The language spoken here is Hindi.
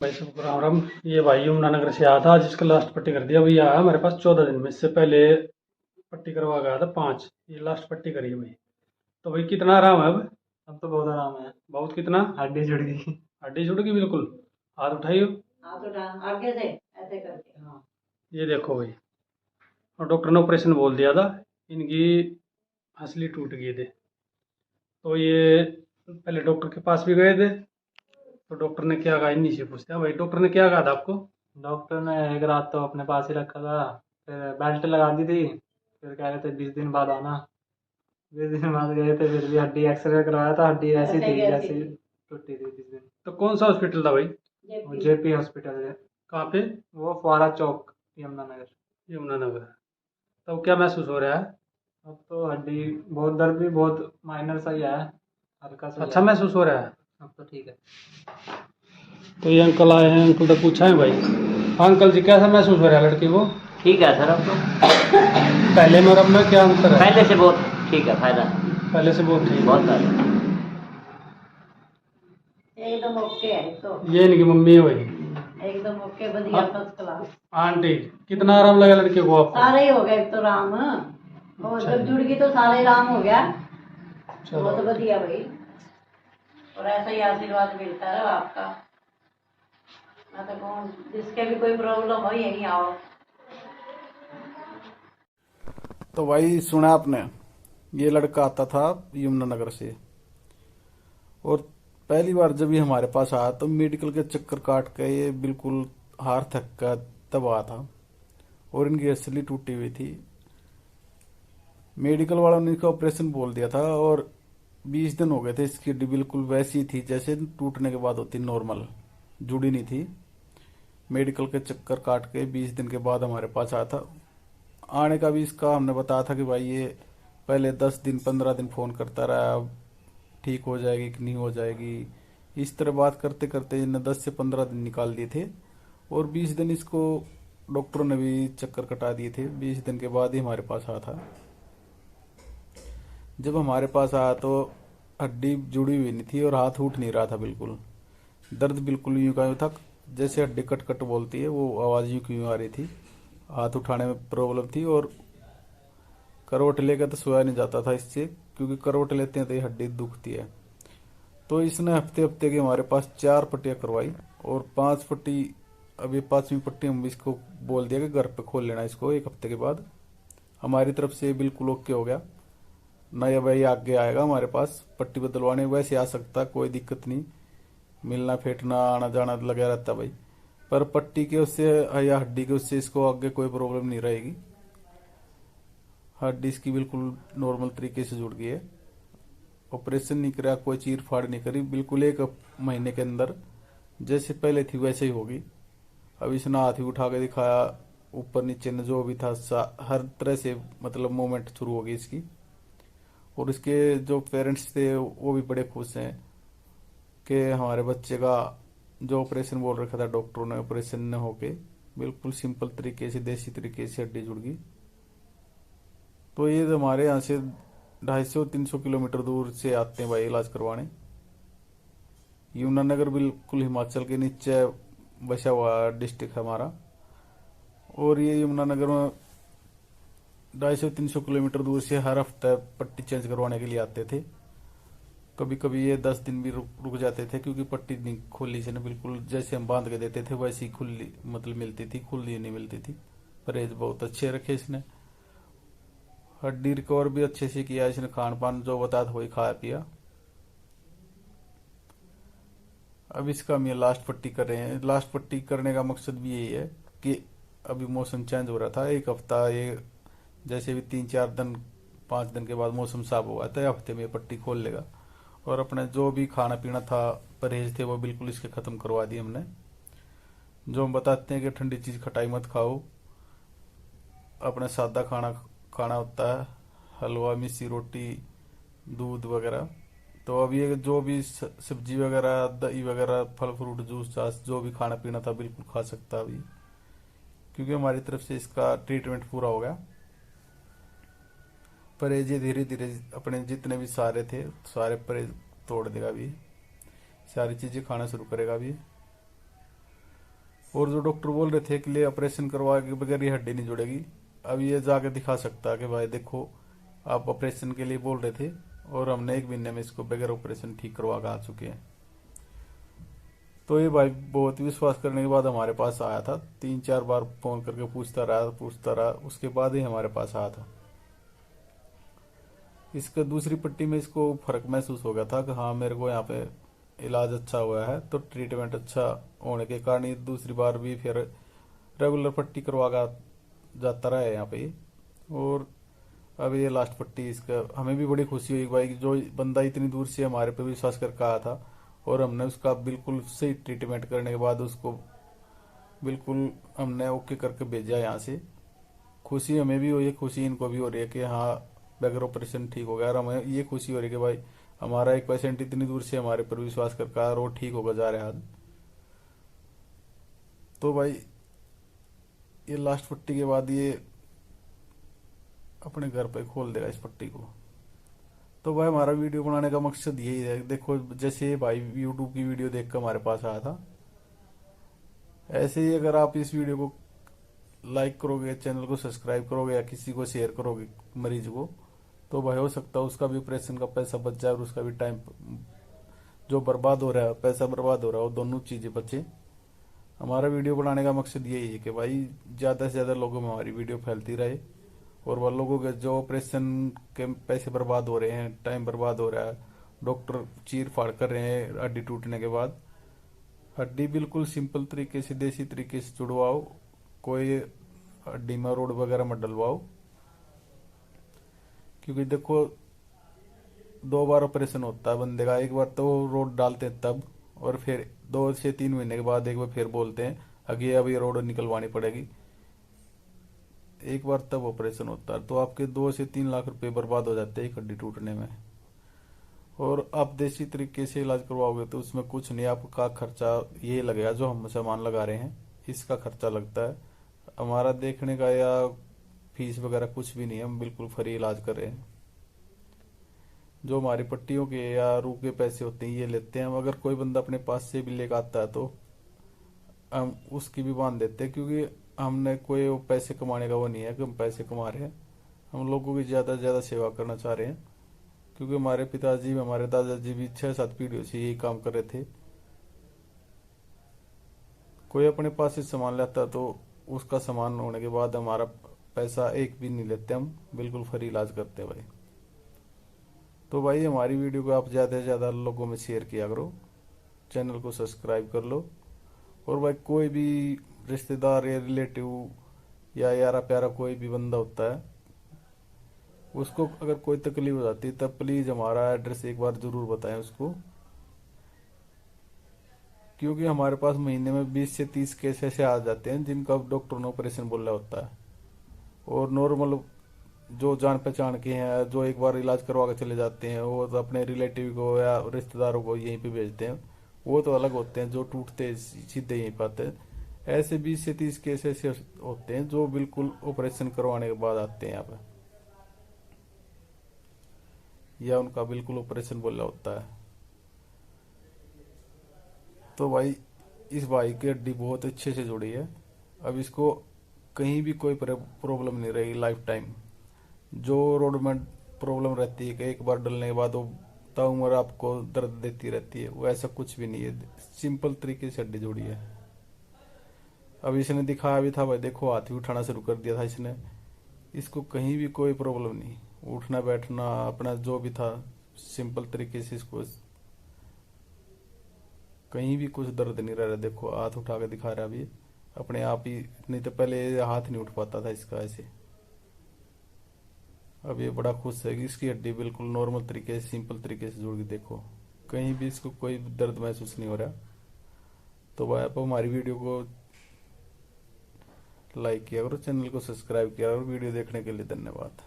भाई सबको राम राम। ये भाई यमुनानगर से आया था, आज इसका लास्ट पट्टी कर दिया। अभी आया हमारे पास 14 दिन में। इससे पहले पट्टी करवा गया था 5। ये लास्ट पट्टी करी है भाई। तो भाई कितना आराम है अब? अब तो बहुत आराम है। बहुत कितना? हड्डी जुड़ गई। हड्डी जुड़ गई बिल्कुल। हाथ उठाइयो। हाथ उठा आगे से ऐसे करके। हाँ। ये देखो भाई, और डॉक्टर ने ऑपरेशन बोल दिया था। इनकी हंसली टूट गई थी। तो ये पहले डॉक्टर के पास भी गए थे। तो डॉक्टर ने क्या कहा, इन्हीं से पूछते हैं भाई, डॉक्टर ने क्या कहा था आपको? डॉक्टर ने एक रात तो अपने पास ही रखा था, फिर बेल्ट लगा दी थी, फिर कह रहे थे 20 दिन बाद आना। 20 दिन बाद गए थे, फिर भी हड्डी एक्सरे करवाया था, हड्डी ऐसी ऐसे थी ही ऐसी जैसी थी। टूटी थी 20 दिन। तो कौन सा हॉस्पिटल था भाई? वो जेपी। जेपी हॉस्पिटल है, कहाँ पे? वो फुआरा चौक, यमुनानगर। यमुनानगर। तब क्या महसूस हो रहा है? अब तो हड्डी बहुत दर्द भी बहुत माइनर सा ही है, हल्का सा ही अच्छा है। महसूस हो रहा है। अब तो ठीक है। तो ये अंकल आए हैं, अंकल से पूछा है भाई। हाँ अंकल जी, कैसा महसूस हो रहा है लड़की को? ठीक है सर, अब तो पहले में और अब में क्या अंतर है? पहले से बहुत ठीक है, फायदा पहले से बहुत ठीक बहुत है। फायदा। एकदम ओके है तो। ये इनकी मम्मी है भाई। एकदम ओके, बढ़िया, हाँ। First class. आंटी, कितना आराम लगा लड़के को आपको? सारे ही हो गए अब तो राम। और अच्छा जब जी। जुड़ गई तो सारे राम हो गया। चलो। बहुत बढ़िया भाई। और ऐसा ही आशीर्वाद मिलता है आपका। मैं तो कहूँ जिसके भी कोई प्रॉब्लम हो यहीं आओ। तो भाई सुना आपने, ये लड़का आता था यमुनानगर से, और पहली बार जब ये हमारे पास आया तो मेडिकल के चक्कर काट के ये बिल्कुल हार थक का तब आया था, और इनकी असली टूटी हुई थी। मेडिकल वालों ने इसका ऑपरेशन बोल दिया था, और 20 दिन हो गए थे। इसकी हड्डी बिल्कुल वैसी थी जैसे टूटने के बाद होती, नॉर्मल, जुड़ी नहीं थी। मेडिकल के चक्कर काट के 20 दिन के बाद हमारे पास आया था। आने का भी इसका हमने बताया था कि भाई ये पहले 10 दिन 15 दिन फोन करता रहा, अब ठीक हो जाएगी कि नहीं हो जाएगी, इस तरह बात करते करते इन्हें 10 से 15 दिन निकाल दिए थे, और 20 दिन इसको डॉक्टरों ने भी चक्कर कटा दिए थे। 20 दिन के बाद ही हमारे पास आया था। जब हमारे पास आया तो हड्डी जुड़ी हुई नहीं थी और हाथ उठ नहीं रहा था बिल्कुल। दर्द बिल्कुल यूं का यूं था जैसे हड्डी कट कट बोलती है, वो आवाज़ यूं की यूं आ रही थी। हाथ उठाने में प्रॉब्लम थी, और करवट लेकर तो सोया नहीं जाता था इससे, क्योंकि करवट लेते हैं तो ये हड्डी दुखती है। तो इसने हफ्ते हफ्ते की हमारे पास 4 पट्टियां करवाई, और 5 पट्टी, अब ये 5वीं पट्टी हम इसको बोल दिया कि घर पे खोल लेना इसको 1 हफ्ते के बाद। हमारी तरफ से बिल्कुल ओके हो गया। नया भाई आगे आएगा हमारे पास पट्टी बदलवाने, वैसे आ सकता, कोई दिक्कत नहीं, मिलना फेंटना आना जाना लगा रहता भाई। पर पट्टी के उससे या हड्डी के उससे इसको आगे कोई प्रॉब्लम नहीं रहेगी। हड्डी इसकी बिल्कुल नॉर्मल तरीके से जुड़ गई है। ऑपरेशन नहीं करा, कोई चीर फाड़ नहीं करी, बिल्कुल 1 महीने के अंदर जैसे पहले थी वैसे ही होगी। अब इसने हाथ भी उठा के दिखाया, ऊपर नीचे ने जो भी था हर तरह से मतलब मूवमेंट शुरू होगी इसकी। और इसके जो पेरेंट्स थे वो भी बड़े खुश हैं कि हमारे बच्चे का जो ऑपरेशन बोल रखा था डॉक्टरों ने, ऑपरेशन न होके बिल्कुल सिंपल तरीके से देसी तरीके से हड्डी जुड़ गई। तो ये हमारे यहाँ से 250-300 किलोमीटर दूर से आते हैं भाई इलाज करवाने। यमुनानगर बिल्कुल हिमाचल के नीचे बसा हुआ डिस्ट्रिक्ट है हमारा, और ये यमुनानगर में 250-300 किलोमीटर दूर से हर हफ्ते पट्टी चेंज करवाने के लिए आते थे। कभी कभी ये 10 दिन भी रुक जाते थे, क्योंकि पट्टी नहीं खुली से ना, बिल्कुल जैसे हम बांध के देते थे वैसी खुली मतलब मिलती थी, खुली नहीं मिलती थी। परहेज बहुत अच्छे रखे इसने। हड्डी रिकवर भी अच्छे से किया इसने, खान पान जो बता था वही खाया पिया। अब इसका हम ये लास्ट पट्टी कर रहे हैं। लास्ट पट्टी करने का मकसद भी यही है कि अभी मौसम चेंज हो रहा था, 1 हफ्ता ये जैसे भी 3-4 दिन 5 दिन के बाद मौसम साफ हुआ तो हफ्ते में ये पट्टी खोल लेगा, और अपने जो भी खाना पीना था परहेज थे वो बिल्कुल इसके खत्म करवा दिए हमने। जो हम बताते हैं कि ठंडी चीज खटाई मत खाओ, अपने सादा खाना खाना होता है, हलवा मिस्सी रोटी दूध वगैरह। तो अब ये जो भी सब्जी वगैरह दही वगैरह फल फ्रूट जूस चास जो भी खाना पीना था बिल्कुल खा सकता अभी, क्योंकि हमारी तरफ से इसका ट्रीटमेंट पूरा हो गया। परहेज धीरे धीरे अपने जितने भी सारे थे सारे परहेज तोड़ देगा भी, सारी चीजें खाना शुरू करेगा भी। और जो डॉक्टर बोल रहे थे कि लिए ऑपरेशन करवा के बगैर ये हड्डी नहीं जुड़ेगी, अब ये जाके दिखा सकता है कि भाई देखो आप ऑपरेशन के लिए बोल रहे थे और हमने 1 महीने में इसको बगैर ऑपरेशन ठीक करवा के आ चुके हैं। तो ये भाई बहुत विश्वास करने के बाद हमारे पास आया था, 3-4 बार फोन करके पूछता रहा, उसके बाद ही हमारे पास आया था। इसका दूसरी पट्टी में इसको फर्क महसूस हो गया था कि हाँ मेरे को यहाँ पे इलाज अच्छा हुआ है, तो ट्रीटमेंट अच्छा होने के कारण ये दूसरी बार भी फिर रेगुलर पट्टी करवा जाता रहा है यहाँ पे। और अब ये लास्ट पट्टी, इसका हमें भी बड़ी खुशी हुई भाई, जो बंदा इतनी दूर से हमारे पे विश्वास करके आया था और हमने उसका बिल्कुल सही ट्रीटमेंट करने के बाद उसको बिल्कुल हमने ओके करके भेजा यहाँ से। खुशी हमें भी हुई है, खुशी इनको भी हो रही है कि हाँ बगैर ऑपरेशन ठीक हो गया। और हमें ये खुशी हो रही है कि भाई हमारा एक पेशेंट इतनी दूर से हमारे पर विश्वास करके आया और वो ठीक होगा जा रहा है। तो भाई ये लास्ट पट्टी के बाद ये अपने घर पे खोल देगा इस पट्टी को। तो भाई हमारा वीडियो बनाने का मकसद यही है। देखो जैसे भाई यूट्यूब की वीडियो देख कर हमारे पास आया था, ऐसे ही अगर आप इस वीडियो को लाइक करोगे, चैनल को सब्सक्राइब करोगे या किसी को शेयर करोगे मरीज को, तो भाई हो सकता है उसका भी ऑपरेशन का पैसा बच जाए और उसका भी टाइम जो बर्बाद हो रहा है, पैसा बर्बाद हो रहा है, वो दोनों चीजें बचे। हमारा वीडियो बनाने का मकसद यही है कि भाई ज्यादा से ज्यादा लोगों में हमारी वीडियो फैलती रहे और वह लोगों के जो ऑपरेशन के पैसे बर्बाद हो रहे हैं, टाइम बर्बाद हो रहा है, डॉक्टर चीर फाड़ कर रहे हैं हड्डी टूटने के बाद, हड्डी बिल्कुल सिंपल तरीके से देसी तरीके से जुड़वाओ, कोई हड्डी में रोड वगैरह मत डलवाओ। क्योंकि देखो 2 बार ऑपरेशन होता है बंदे का, एक बार तो रोड डालते हैं तब, और फिर 2 से 3 महीने के बाद एक बार फिर बोलते हैं अगे अब ये रोड निकलवानी पड़ेगी, एक बार तब ऑपरेशन होता है। तो आपके 2 से 3 लाख रुपए बर्बाद हो जाते हैं एक हड्डी टूटने में। और आप देसी तरीके से इलाज करवाओगे तो उसमें कुछ नहीं, आपका खर्चा ये लगेगा जो हम सामान लगा रहे हैं इसका खर्चा लगता है, हमारा देखने का या फीस वगैरह कुछ भी नहीं है, हम बिल्कुल फ्री इलाज कर रहे हैं। जो हमारी पट्टियों के या रू के पैसे होते हैं ये लेते हैं हम। अगर कोई बंदा अपने पास से भी लेकर आता है तो हम उसकी भी बांध देते हैं, क्योंकि हमने कोई वो पैसे कमाने का वो नहीं है कि हम पैसे कमा रहे हैं, हम लोगों की ज्यादा से ज्यादा सेवा करना चाह रहे हैं। क्योंकि हमारे पिताजी हमारे दादाजी भी 6-7 पीढ़ियों से यही काम कर रहे थे। कोई अपने पास से सामान लाता तो उसका सामान होने के बाद हमारा पैसा एक भी नहीं लेते, हम बिल्कुल फ्री इलाज करते हैं भाई। तो भाई हमारी वीडियो को आप ज्यादा से ज्यादा लोगों में शेयर किया करो, चैनल को सब्सक्राइब कर लो। और भाई कोई भी रिश्तेदार या रिलेटिव या यारा प्यारा कोई भी बंदा होता है, उसको अगर कोई तकलीफ हो जाती है तब प्लीज हमारा एड्रेस एक बार जरूर बताएं उसको। क्योंकि हमारे पास महीने में 20 से 30 केस ऐसे आ जाते हैं जिनका डॉक्टर ने ऑपरेशन बोला होता है, और नॉर्मल जो जान पहचान के हैं जो एक बार इलाज करवा के चले जाते हैं वो तो अपने रिलेटिव को या रिश्तेदारों को यहीं पे भेजते हैं, वो तो अलग होते हैं जो टूटते सीधे यहीं पे आते हैं। ऐसे 20 से 30 केस ऐसे होते हैं जो बिल्कुल ऑपरेशन करवाने के बाद आते हैं यहाँ पे, या उनका बिल्कुल ऑपरेशन बोला होता है। तो भाई इस भाई की हड्डी बहुत अच्छे से जुड़ी है, अब इसको कहीं भी कोई प्रॉब्लम नहीं रहेगी लाइफ टाइम। जो रोड में प्रॉब्लम रहती है कि एक बार डलने के बाद वो ताउम्र आपको दर्द देती रहती है, वो ऐसा कुछ भी नहीं है, सिंपल तरीके से हड्डी जुड़ी है। अब इसने दिखाया भी था भाई, देखो हाथ भी उठाना शुरू कर दिया था इसने, इसको कहीं भी कोई प्रॉब्लम नहीं, उठना बैठना अपना जो भी था सिंपल तरीके से, इसको कहीं भी कुछ दर्द नहीं रह रहा। देखो हाथ उठा के दिखा रहा अभी अपने आप ही, नहीं तो पहले हाथ नहीं उठ पाता था इसका ऐसे। अब ये बड़ा खुश है कि इसकी हड्डी बिल्कुल नॉर्मल तरीके से सिंपल तरीके से जुड़ गई। देखो कहीं भी इसको कोई दर्द महसूस नहीं हो रहा। तो भाई आप हमारी वीडियो को लाइक किया करो, चैनल को सब्सक्राइब किया करो। वीडियो देखने के लिए धन्यवाद।